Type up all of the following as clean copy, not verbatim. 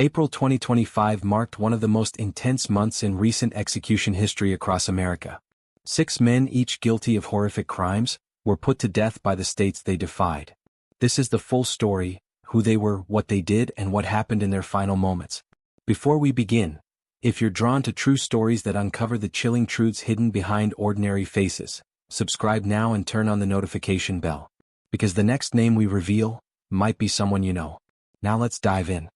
April 2025 marked one of the most intense months in recent execution history across America. 6 men, each guilty of horrific crimes, were put to death by the states they defied. This is the full story: who they were, what they did, and what happened in their final moments. Before we begin, if you're drawn to true stories that uncover the chilling truths hidden behind ordinary faces, subscribe now and turn on the notification bell, because the next name we reveal might be someone you know. Now let's dive in.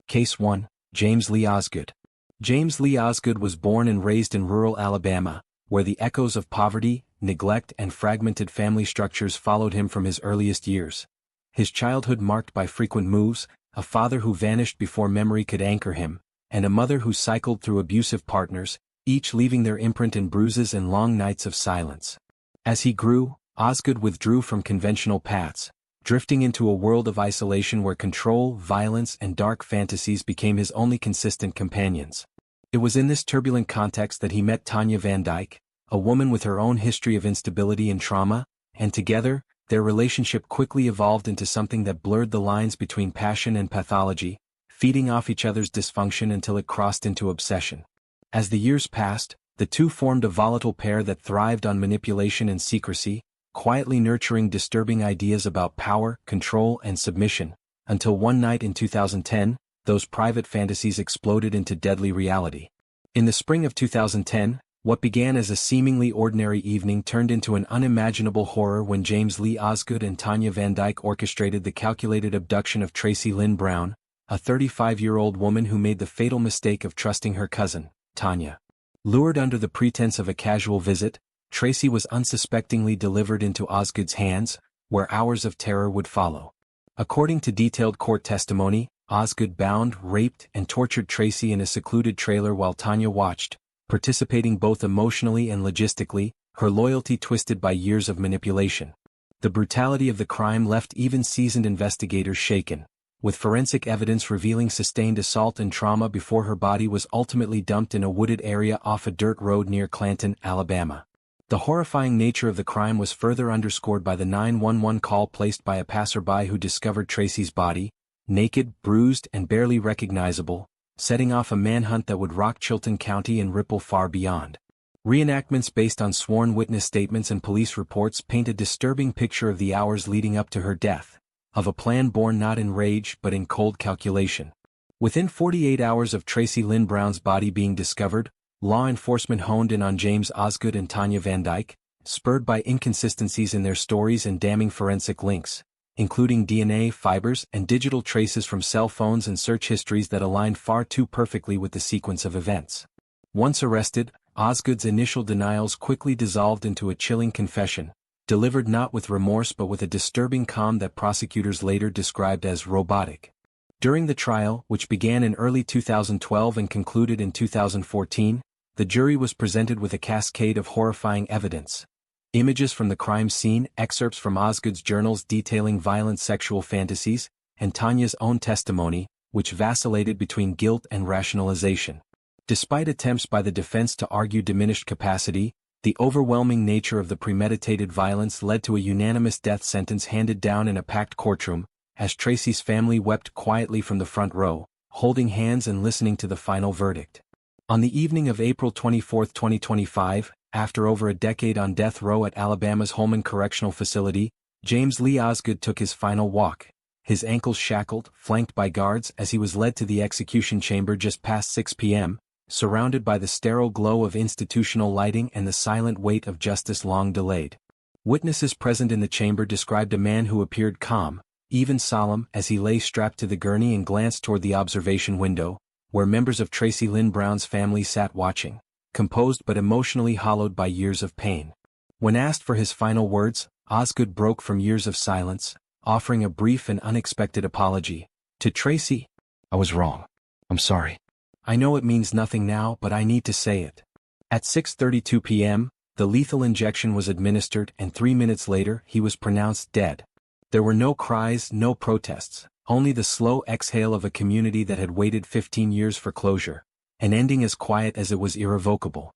Case 1. James Lee Osgood. James Lee Osgood was born and raised in rural Alabama, where the echoes of poverty, neglect, and fragmented family structures followed him from his earliest years. His childhood marked by frequent moves, a father who vanished before memory could anchor him, and a mother who cycled through abusive partners, each leaving their imprint in bruises and long nights of silence. As he grew, Osgood withdrew from conventional paths, drifting into a world of isolation where control, violence, and dark fantasies became his only consistent companions. It was in this turbulent context that he met Tanya Van Dyke, a woman with her own history of instability and trauma, and together, their relationship quickly evolved into something that blurred the lines between passion and pathology, feeding off each other's dysfunction until it crossed into obsession. As the years passed, the two formed a volatile pair that thrived on manipulation and secrecy, quietly nurturing disturbing ideas about power, control, and submission, until one night in 2010, those private fantasies exploded into deadly reality. In the spring of 2010, what began as a seemingly ordinary evening turned into an unimaginable horror when James Lee Osgood and Tanya Van Dyke orchestrated the calculated abduction of Tracy Lynn Brown, a 35-year-old woman who made the fatal mistake of trusting her cousin, Tanya. Lured under the pretense of a casual visit, Tracy was unsuspectingly delivered into Osgood's hands, where hours of terror would follow. According to detailed court testimony, Osgood bound, raped, and tortured Tracy in a secluded trailer while Tanya watched, participating both emotionally and logistically, her loyalty twisted by years of manipulation. The brutality of the crime left even seasoned investigators shaken, with forensic evidence revealing sustained assault and trauma before her body was ultimately dumped in a wooded area off a dirt road near Clanton, Alabama. The horrifying nature of the crime was further underscored by the 911 call placed by a passerby who discovered Tracy's body, naked, bruised, and barely recognizable, setting off a manhunt that would rock Chilton County and ripple far beyond. Reenactments based on sworn witness statements and police reports paint a disturbing picture of the hours leading up to her death, of a plan born not in rage but in cold calculation. Within 48 hours of Tracy Lynn Brown's body being discovered, law enforcement honed in on James Osgood and Tanya Van Dyke, spurred by inconsistencies in their stories and damning forensic links, including DNA, fibers, and digital traces from cell phones and search histories that aligned far too perfectly with the sequence of events. Once arrested, Osgood's initial denials quickly dissolved into a chilling confession, delivered not with remorse but with a disturbing calm that prosecutors later described as robotic. During the trial, which began in early 2012 and concluded in 2014, the jury was presented with a cascade of horrifying evidence. Images from the crime scene, excerpts from Osgood's journals detailing violent sexual fantasies, and Tanya's own testimony, which vacillated between guilt and rationalization. Despite attempts by the defense to argue diminished capacity, the overwhelming nature of the premeditated violence led to a unanimous death sentence handed down in a packed courtroom, as Tracy's family wept quietly from the front row, holding hands and listening to the final verdict. On the evening of April 24, 2025, after over a decade on death row at Alabama's Holman Correctional Facility, James Lee Osgood took his final walk, his ankles shackled, flanked by guards as he was led to the execution chamber just past 6 p.m., surrounded by the sterile glow of institutional lighting and the silent weight of justice long delayed. Witnesses present in the chamber described a man who appeared calm, even solemn, as he lay strapped to the gurney and glanced toward the observation window, where members of Tracy Lynn Brown's family sat watching, composed but emotionally hollowed by years of pain. When asked for his final words, Osgood broke from years of silence, offering a brief and unexpected apology. To Tracy, "I was wrong. I'm sorry. I know it means nothing now, but I need to say it." At 6:32 p.m., the lethal injection was administered and 3 minutes later he was pronounced dead. There were no cries, no protests, only the slow exhale of a community that had waited 15 years for closure, an ending as quiet as it was irrevocable.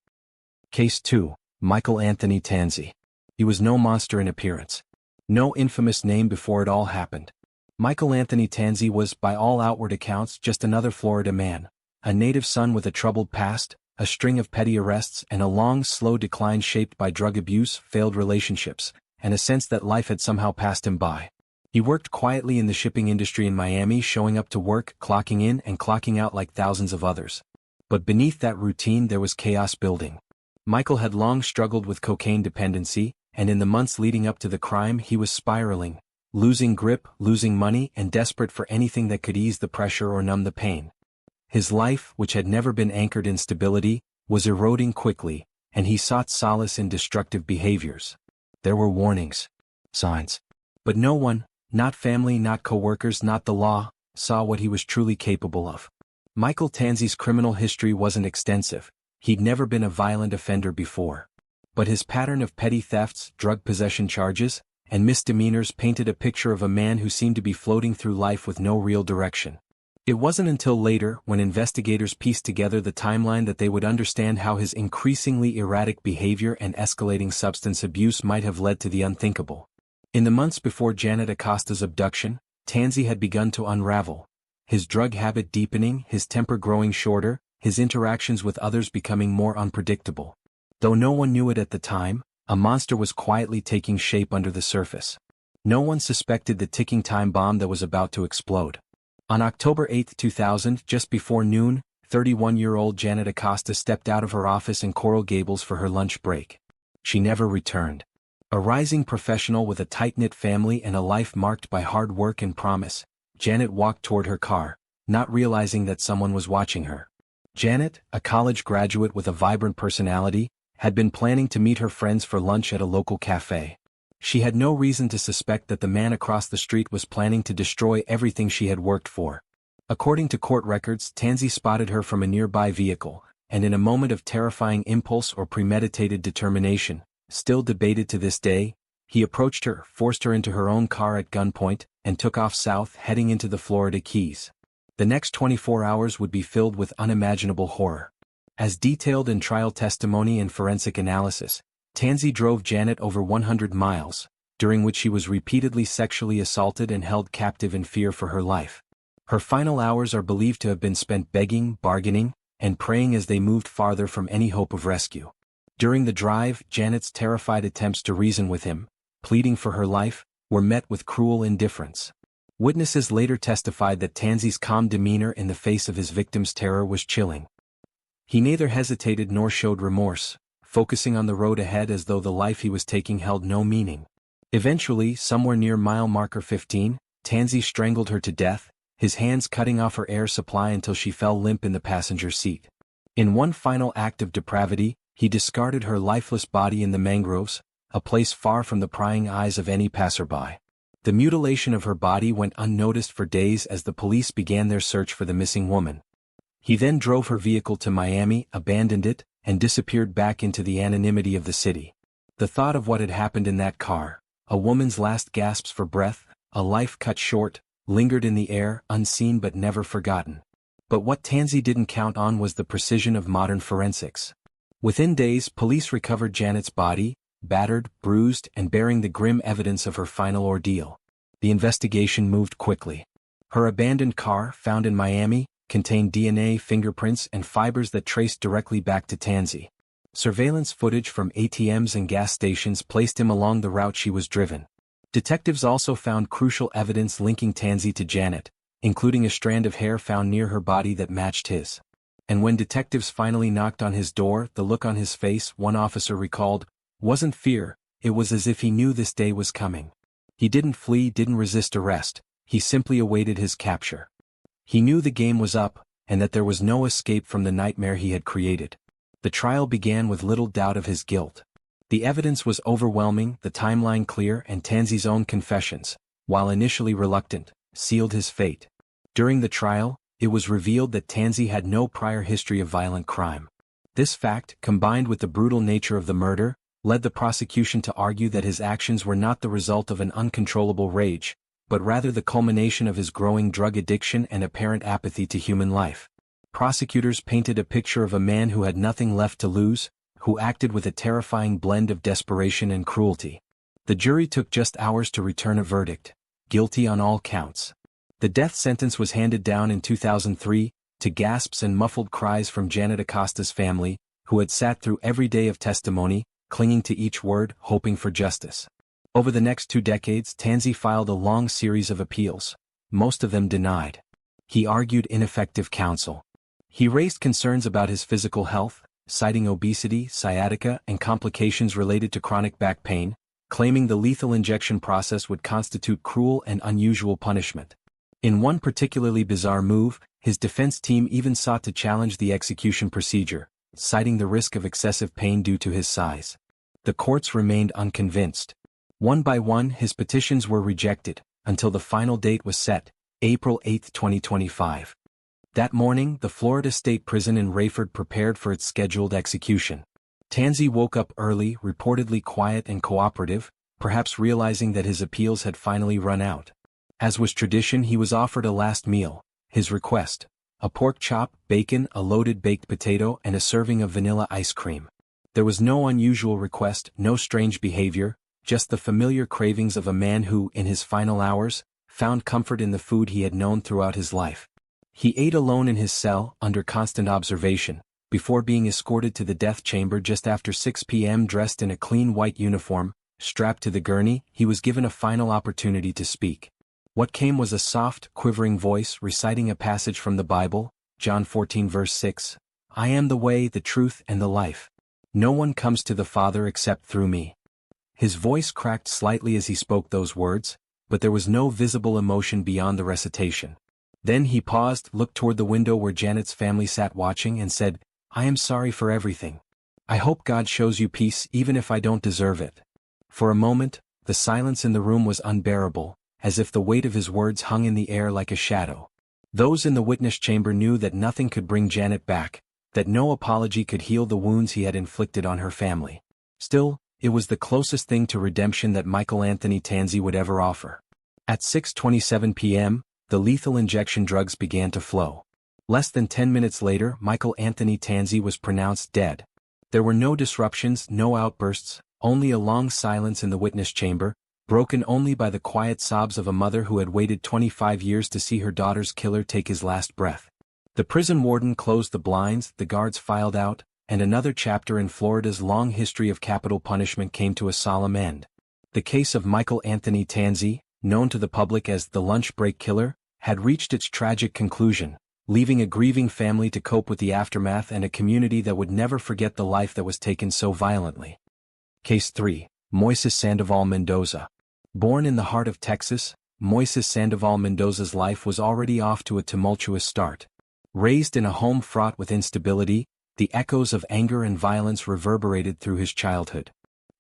Case 2. Mikal Anthony Tanzi. He was no monster in appearance. No infamous name before it all happened. Michael Anthony Tanzi was, by all outward accounts, just another Florida man, a native son with a troubled past, a string of petty arrests and a long, slow decline shaped by drug abuse, failed relationships, and a sense that life had somehow passed him by. He worked quietly in the shipping industry in Miami, showing up to work, clocking in and clocking out like thousands of others. But beneath that routine there was chaos building. Michael had long struggled with cocaine dependency, and in the months leading up to the crime he was spiraling, losing grip, losing money, and desperate for anything that could ease the pressure or numb the pain. His life, which had never been anchored in stability, was eroding quickly, and he sought solace in destructive behaviors. There were warnings, signs. But no one, not family, not co-workers, not the law, saw what he was truly capable of. Michael Tanzi's criminal history wasn't extensive. He'd never been a violent offender before. But his pattern of petty thefts, drug possession charges, and misdemeanors painted a picture of a man who seemed to be floating through life with no real direction. It wasn't until later, when investigators pieced together the timeline, that they would understand how his increasingly erratic behavior and escalating substance abuse might have led to the unthinkable. In the months before Janet Acosta's abduction, Tanzi had begun to unravel. His drug habit deepening, his temper growing shorter, his interactions with others becoming more unpredictable. Though no one knew it at the time, a monster was quietly taking shape under the surface. No one suspected the ticking time bomb that was about to explode. On October 8, 2000, just before noon, 31-year-old Janet Acosta stepped out of her office in Coral Gables for her lunch break. She never returned. A rising professional with a tight-knit family and a life marked by hard work and promise, Janet walked toward her car, not realizing that someone was watching her. Janet, a college graduate with a vibrant personality, had been planning to meet her friends for lunch at a local cafe. She had no reason to suspect that the man across the street was planning to destroy everything she had worked for. According to court records, Tanzi spotted her from a nearby vehicle, and in a moment of terrifying impulse or premeditated determination, still debated to this day, he approached her, forced her into her own car at gunpoint, and took off south, heading into the Florida Keys. The next 24 hours would be filled with unimaginable horror. As detailed in trial testimony and forensic analysis, Tanzi drove Janet over 100 miles, during which she was repeatedly sexually assaulted and held captive in fear for her life. Her final hours are believed to have been spent begging, bargaining, and praying as they moved farther from any hope of rescue. During the drive, Janet's terrified attempts to reason with him, pleading for her life, were met with cruel indifference. Witnesses later testified that Tanzi's calm demeanor in the face of his victim's terror was chilling. He neither hesitated nor showed remorse, focusing on the road ahead as though the life he was taking held no meaning. Eventually, somewhere near mile marker 15, Tanzi strangled her to death, his hands cutting off her air supply until she fell limp in the passenger seat. In one final act of depravity, he discarded her lifeless body in the mangroves, a place far from the prying eyes of any passerby. The mutilation of her body went unnoticed for days as the police began their search for the missing woman. He then drove her vehicle to Miami, abandoned it, and disappeared back into the anonymity of the city. The thought of what had happened in that car, a woman's last gasps for breath, a life cut short, lingered in the air, unseen but never forgotten. But what Tanzi didn't count on was the precision of modern forensics. Within days, police recovered Janet's body, battered, bruised, and bearing the grim evidence of her final ordeal. The investigation moved quickly. Her abandoned car, found in Miami, contained DNA, fingerprints, and fibers that traced directly back to Tanzi. Surveillance footage from ATMs and gas stations placed him along the route she was driven. Detectives also found crucial evidence linking Tanzi to Janet, including a strand of hair found near her body that matched his. And when detectives finally knocked on his door, the look on his face, one officer recalled, wasn't fear, it was as if he knew this day was coming. He didn't flee, didn't resist arrest, he simply awaited his capture. He knew the game was up, and that there was no escape from the nightmare he had created. The trial began with little doubt of his guilt. The evidence was overwhelming, the timeline clear, and Tanzi's own confessions, while initially reluctant, sealed his fate. During the trial, it was revealed that Tanzi had no prior history of violent crime. This fact, combined with the brutal nature of the murder, led the prosecution to argue that his actions were not the result of an uncontrollable rage, but rather the culmination of his growing drug addiction and apparent apathy to human life. Prosecutors painted a picture of a man who had nothing left to lose, who acted with a terrifying blend of desperation and cruelty. The jury took just hours to return a verdict, guilty on all counts. The death sentence was handed down in 2003, to gasps and muffled cries from Janet Acosta's family, who had sat through every day of testimony, clinging to each word, hoping for justice. Over the next 2 decades, Tanzi filed a long series of appeals, most of them denied. He argued ineffective counsel. He raised concerns about his physical health, citing obesity, sciatica, and complications related to chronic back pain, claiming the lethal injection process would constitute cruel and unusual punishment. In one particularly bizarre move, his defense team even sought to challenge the execution procedure, citing the risk of excessive pain due to his size. The courts remained unconvinced. One by one, his petitions were rejected, until the final date was set, April 8, 2025. That morning, the Florida State Prison in Rayford prepared for its scheduled execution. Tanzi woke up early, reportedly quiet and cooperative, perhaps realizing that his appeals had finally run out. As was tradition, he was offered a last meal, his request: a pork chop, bacon, a loaded baked potato, and a serving of vanilla ice cream. There was no unusual request, no strange behavior, just the familiar cravings of a man who, in his final hours, found comfort in the food he had known throughout his life. He ate alone in his cell, under constant observation, before being escorted to the death chamber just after 6 p.m. Dressed in a clean white uniform, strapped to the gurney, he was given a final opportunity to speak. What came was a soft, quivering voice reciting a passage from the Bible, John 14 verse 6, "I am the way, the truth, and the life. No one comes to the Father except through me." His voice cracked slightly as he spoke those words, but there was no visible emotion beyond the recitation. Then he paused, looked toward the window where Janet's family sat watching, and said, "I am sorry for everything. I hope God shows you peace even if I don't deserve it." For a moment, the silence in the room was unbearable, as if the weight of his words hung in the air like a shadow. Those in the witness chamber knew that nothing could bring Janet back, that no apology could heal the wounds he had inflicted on her family. Still, it was the closest thing to redemption that Mikal Anthony Tanzi would ever offer. At 6:27 p.m., the lethal injection drugs began to flow. Less than 10 minutes later, Mikal Anthony Tanzi was pronounced dead. There were no disruptions, no outbursts, only a long silence in the witness chamber, broken only by the quiet sobs of a mother who had waited 25 years to see her daughter's killer take his last breath. The prison warden closed the blinds, the guards filed out, and another chapter in Florida's long history of capital punishment came to a solemn end. The case of Mikal Anthony Tanzi, known to the public as the lunch break killer, had reached its tragic conclusion, leaving a grieving family to cope with the aftermath and a community that would never forget the life that was taken so violently. Case 3. Moises Sandoval Mendoza. Born in the heart of Texas, Moises Sandoval Mendoza's life was already off to a tumultuous start. Raised in a home fraught with instability, the echoes of anger and violence reverberated through his childhood.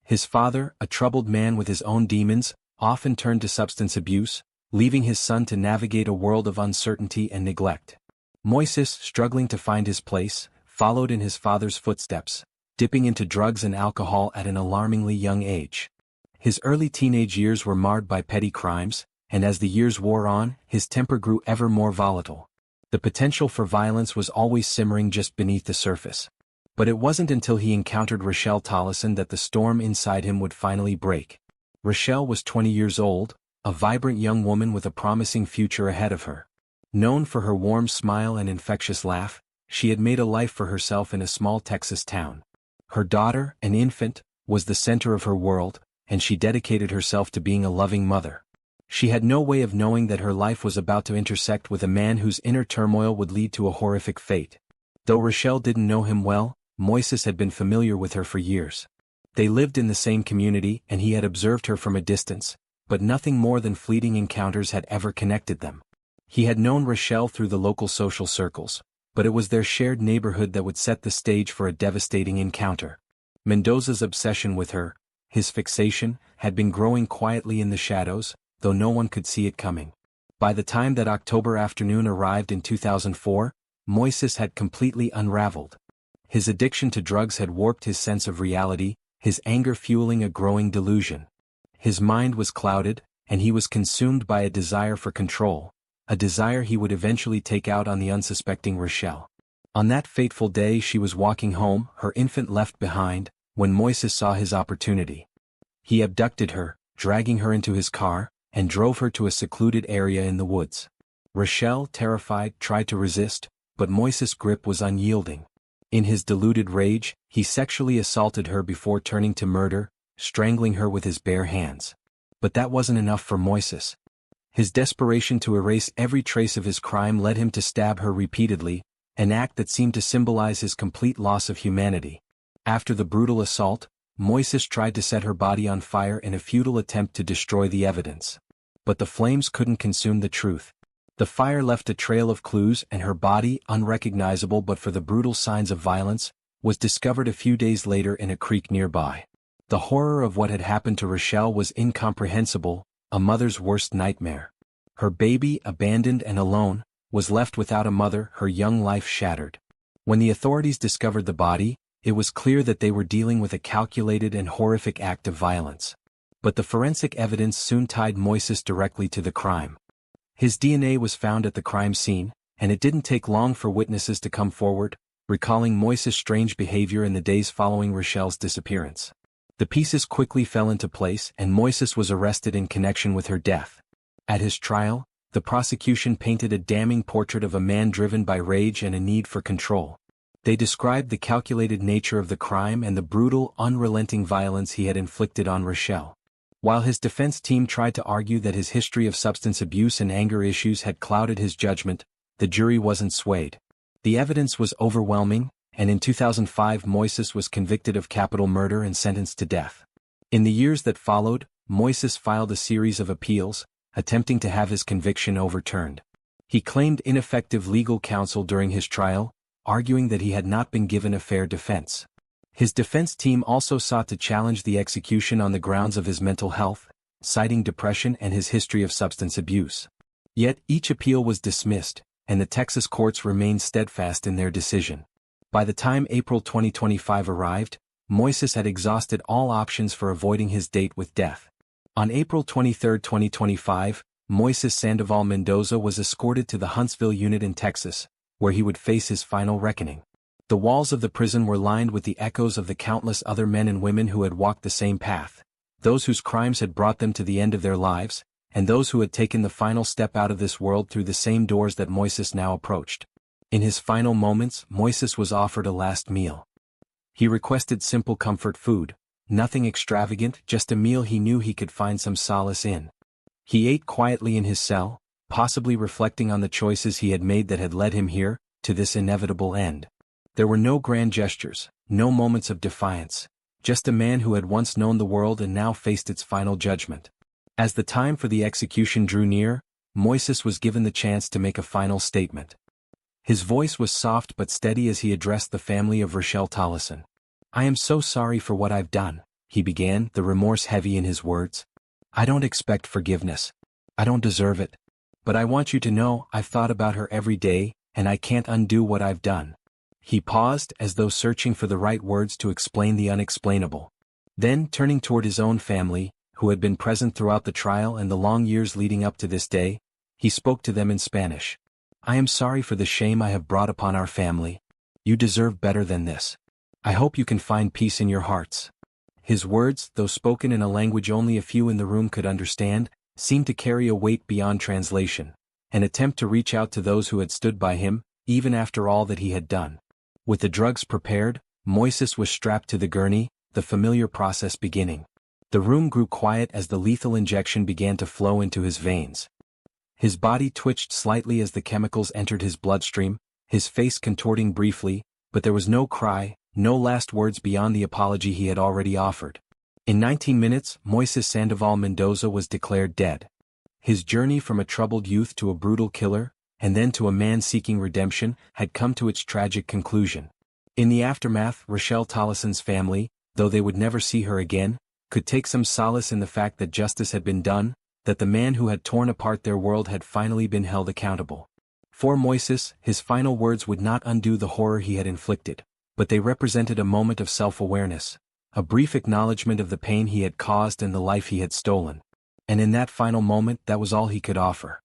His father, a troubled man with his own demons, often turned to substance abuse, leaving his son to navigate a world of uncertainty and neglect. Moises, struggling to find his place, followed in his father's footsteps, dipping into drugs and alcohol at an alarmingly young age. His early teenage years were marred by petty crimes, and as the years wore on, his temper grew ever more volatile. The potential for violence was always simmering just beneath the surface. But it wasn't until he encountered Rochelle Tollison that the storm inside him would finally break. Rochelle was 20 years old, a vibrant young woman with a promising future ahead of her. Known for her warm smile and infectious laugh, she had made a life for herself in a small Texas town. Her daughter, an infant, was the center of her world, and she dedicated herself to being a loving mother. She had no way of knowing that her life was about to intersect with a man whose inner turmoil would lead to a horrific fate. Though Rochelle didn't know him well, Moises had been familiar with her for years. They lived in the same community and he had observed her from a distance, but nothing more than fleeting encounters had ever connected them. He had known Rochelle through the local social circles, but it was their shared neighborhood that would set the stage for a devastating encounter. Mendoza's obsession with her, his fixation, had been growing quietly in the shadows, though no one could see it coming. By the time that October afternoon arrived in 2004, Moises had completely unraveled. His addiction to drugs had warped his sense of reality, his anger fueling a growing delusion. His mind was clouded, and he was consumed by a desire for control, a desire he would eventually take out on the unsuspecting Rochelle. On that fateful day she was walking home, her infant left behind, when Moises saw his opportunity. He abducted her, dragging her into his car, and drove her to a secluded area in the woods. Rochelle, terrified, tried to resist, but Moises' grip was unyielding. In his deluded rage, he sexually assaulted her before turning to murder, strangling her with his bare hands. But that wasn't enough for Moises. His desperation to erase every trace of his crime led him to stab her repeatedly, an act that seemed to symbolize his complete loss of humanity. After the brutal assault, Moises tried to set her body on fire in a futile attempt to destroy the evidence. But the flames couldn't consume the truth. The fire left a trail of clues, and her body, unrecognizable but for the brutal signs of violence, was discovered a few days later in a creek nearby. The horror of what had happened to Rochelle was incomprehensible, a mother's worst nightmare. Her baby, abandoned and alone, was left without a mother, her young life shattered. When the authorities discovered the body, it was clear that they were dealing with a calculated and horrific act of violence. But the forensic evidence soon tied Moises directly to the crime. His DNA was found at the crime scene, and it didn't take long for witnesses to come forward, recalling Moises' strange behavior in the days following Rochelle's disappearance. The pieces quickly fell into place, and Moises was arrested in connection with her death. At his trial, the prosecution painted a damning portrait of a man driven by rage and a need for control. They described the calculated nature of the crime and the brutal, unrelenting violence he had inflicted on Rochelle. While his defense team tried to argue that his history of substance abuse and anger issues had clouded his judgment, the jury wasn't swayed. The evidence was overwhelming, and in 2005 Moises was convicted of capital murder and sentenced to death. In the years that followed, Moises filed a series of appeals, attempting to have his conviction overturned. He claimed ineffective legal counsel during his trial, arguing that he had not been given a fair defense. His defense team also sought to challenge the execution on the grounds of his mental health, citing depression and his history of substance abuse. Yet each appeal was dismissed, and the Texas courts remained steadfast in their decision. By the time April 2025 arrived, Moises had exhausted all options for avoiding his date with death. On April 23, 2025, Moises Sandoval Mendoza was escorted to the Huntsville unit in Texas, where he would face his final reckoning. The walls of the prison were lined with the echoes of the countless other men and women who had walked the same path, those whose crimes had brought them to the end of their lives, and those who had taken the final step out of this world through the same doors that Moises now approached. In his final moments, Moises was offered a last meal. He requested simple comfort food, nothing extravagant, just a meal he knew he could find some solace in. He ate quietly in his cell, possibly reflecting on the choices he had made that had led him here, to this inevitable end. There were no grand gestures, no moments of defiance, just a man who had once known the world and now faced its final judgment. As the time for the execution drew near, Moises was given the chance to make a final statement. His voice was soft but steady as he addressed the family of Rochelle Tolleson. "I am so sorry for what I've done," he began, the remorse heavy in his words. "I don't expect forgiveness. I don't deserve it. But I want you to know I've thought about her every day, and I can't undo what I've done." He paused, as though searching for the right words to explain the unexplainable. Then, turning toward his own family, who had been present throughout the trial and the long years leading up to this day, he spoke to them in Spanish. "I am sorry for the shame I have brought upon our family. You deserve better than this. I hope you can find peace in your hearts." His words, though spoken in a language only a few in the room could understand, seemed to carry a weight beyond translation, an attempt to reach out to those who had stood by him, even after all that he had done. With the drugs prepared, Moises was strapped to the gurney, the familiar process beginning. The room grew quiet as the lethal injection began to flow into his veins. His body twitched slightly as the chemicals entered his bloodstream, his face contorting briefly, but there was no cry, no last words beyond the apology he had already offered. In 19 minutes, Moises Sandoval Mendoza was declared dead. His journey from a troubled youth to a brutal killer, and then to a man seeking redemption, had come to its tragic conclusion. In the aftermath, Rochelle Tolleson's family, though they would never see her again, could take some solace in the fact that justice had been done, that the man who had torn apart their world had finally been held accountable. For Moises, his final words would not undo the horror he had inflicted, but they represented a moment of self-awareness, a brief acknowledgement of the pain he had caused and the life he had stolen. And in that final moment, that was all he could offer.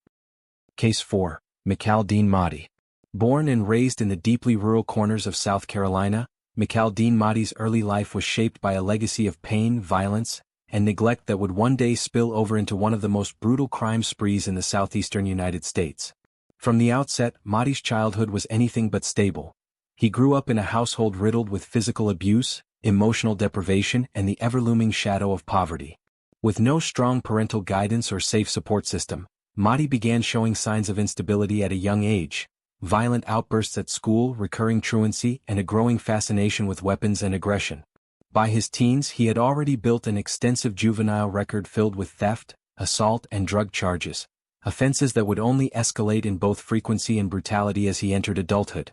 Case 4. Mikal Deen Mahdi. Born and raised in the deeply rural corners of South Carolina, Mikal Deen Mahdi's early life was shaped by a legacy of pain, violence, and neglect that would one day spill over into one of the most brutal crime sprees in the southeastern United States. From the outset, Mahdi's childhood was anything but stable. He grew up in a household riddled with physical abuse, emotional deprivation, and the ever-looming shadow of poverty. With no strong parental guidance or safe support system, Mahdi began showing signs of instability at a young age: violent outbursts at school, recurring truancy, and a growing fascination with weapons and aggression. By his teens, he had already built an extensive juvenile record filled with theft, assault, and drug charges, offenses that would only escalate in both frequency and brutality as he entered adulthood.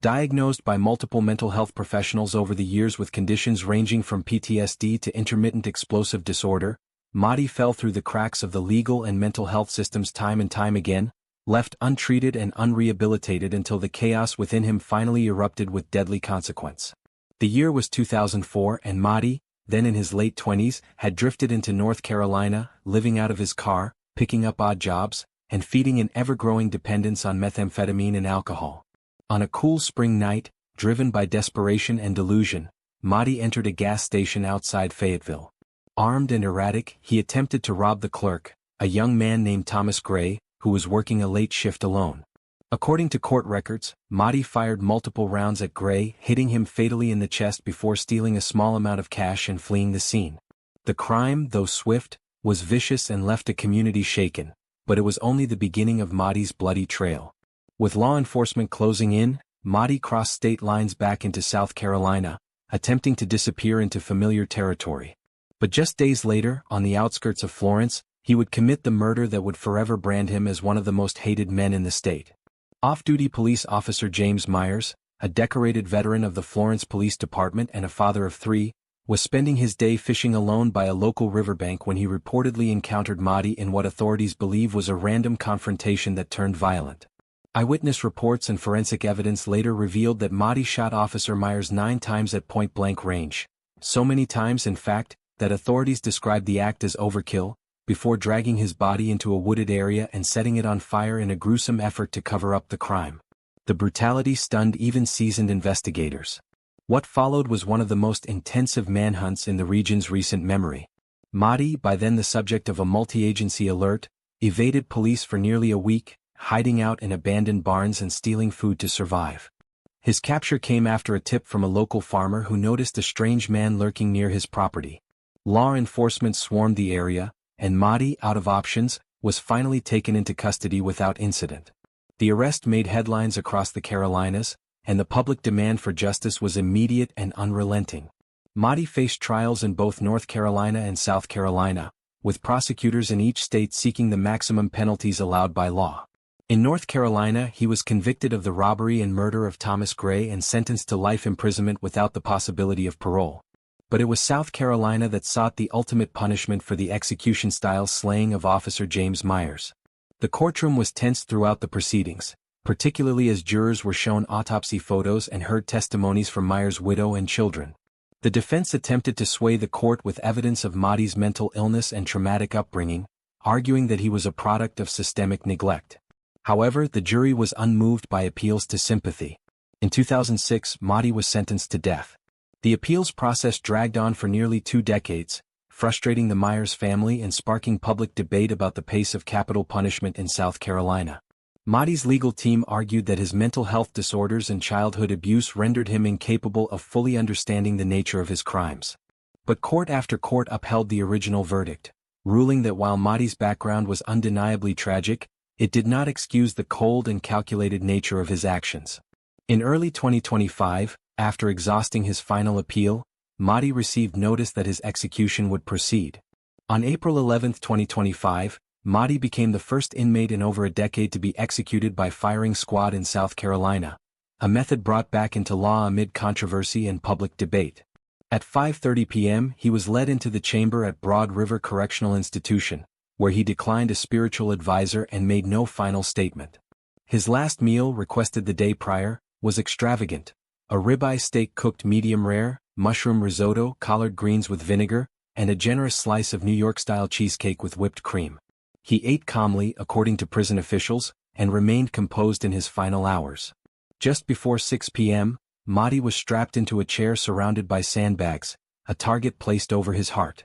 Diagnosed by multiple mental health professionals over the years with conditions ranging from PTSD to intermittent explosive disorder, Mahdi fell through the cracks of the legal and mental health systems time and time again, left untreated and unrehabilitated until the chaos within him finally erupted with deadly consequence. The year was 2004, and Mahdi, then in his late 20s, had drifted into North Carolina, living out of his car, picking up odd jobs, and feeding an ever-growing dependence on methamphetamine and alcohol. On a cool spring night, driven by desperation and delusion, Mahdi entered a gas station outside Fayetteville. Armed and erratic, he attempted to rob the clerk, a young man named Thomas Gray, who was working a late shift alone. According to court records, Mahdi fired multiple rounds at Gray, hitting him fatally in the chest before stealing a small amount of cash and fleeing the scene. The crime, though swift, was vicious and left a community shaken, but it was only the beginning of Mahdi's bloody trail. With law enforcement closing in, Mahdi crossed state lines back into South Carolina, attempting to disappear into familiar territory. But just days later, on the outskirts of Florence, he would commit the murder that would forever brand him as one of the most hated men in the state. Off-duty police officer James Myers, a decorated veteran of the Florence Police Department and a father of 3, was spending his day fishing alone by a local riverbank when he reportedly encountered Mahdi in what authorities believe was a random confrontation that turned violent. Eyewitness reports and forensic evidence later revealed that Mahdi shot Officer Myers 9 times at point-blank range, so many times in fact, that authorities described the act as overkill, before dragging his body into a wooded area and setting it on fire in a gruesome effort to cover up the crime. The brutality stunned even seasoned investigators. What followed was one of the most intensive manhunts in the region's recent memory. Mahdi, by then the subject of a multi-agency alert, evaded police for nearly a week, hiding out in abandoned barns and stealing food to survive. His capture came after a tip from a local farmer who noticed a strange man lurking near his property. Law enforcement swarmed the area, and Mahdi, out of options, was finally taken into custody without incident. The arrest made headlines across the Carolinas, and the public demand for justice was immediate and unrelenting. Mahdi faced trials in both North Carolina and South Carolina, with prosecutors in each state seeking the maximum penalties allowed by law. In North Carolina, he was convicted of the robbery and murder of Thomas Gray and sentenced to life imprisonment without the possibility of parole. But it was South Carolina that sought the ultimate punishment for the execution-style slaying of Officer James Myers. The courtroom was tense throughout the proceedings, particularly as jurors were shown autopsy photos and heard testimonies from Myers' widow and children. The defense attempted to sway the court with evidence of Mahdi's mental illness and traumatic upbringing, arguing that he was a product of systemic neglect. However, the jury was unmoved by appeals to sympathy. In 2006, Mahdi was sentenced to death. The appeals process dragged on for nearly 2 decades, frustrating the Myers family and sparking public debate about the pace of capital punishment in South Carolina. Mahdi's legal team argued that his mental health disorders and childhood abuse rendered him incapable of fully understanding the nature of his crimes. But court after court upheld the original verdict, ruling that while Mahdi's background was undeniably tragic, it did not excuse the cold and calculated nature of his actions. In early 2025, after exhausting his final appeal, Mahdi received notice that his execution would proceed. On April 11, 2025, Mahdi became the first inmate in over a decade to be executed by firing squad in South Carolina, a method brought back into law amid controversy and public debate. At 5:30 p.m., he was led into the chamber at Broad River Correctional Institution, where he declined a spiritual advisor and made no final statement. His last meal, requested the day prior, was extravagant: a ribeye steak cooked medium rare, mushroom risotto, collard greens with vinegar, and a generous slice of New York-style cheesecake with whipped cream. He ate calmly, according to prison officials, and remained composed in his final hours. Just before 6 p.m., Mahdi was strapped into a chair surrounded by sandbags, a target placed over his heart.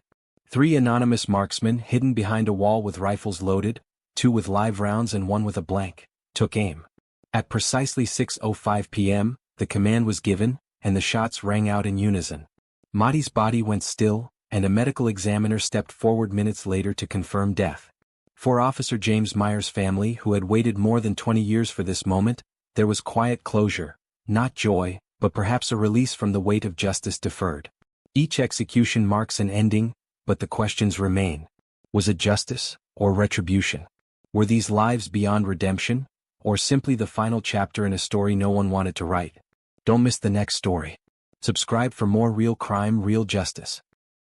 3 anonymous marksmen hidden behind a wall with rifles loaded, 2 with live rounds and 1 with a blank, took aim. At precisely 6:05 p.m., the command was given, and the shots rang out in unison. Mahdi's body went still, and a medical examiner stepped forward minutes later to confirm death. For Officer James Meyer's family, who had waited more than 20 years for this moment, there was quiet closure, not joy, but perhaps a release from the weight of justice deferred. Each execution marks an ending, but the questions remain. Was it justice, or retribution? Were these lives beyond redemption, or simply the final chapter in a story no one wanted to write? Don't miss the next story. Subscribe for more real crime, real justice.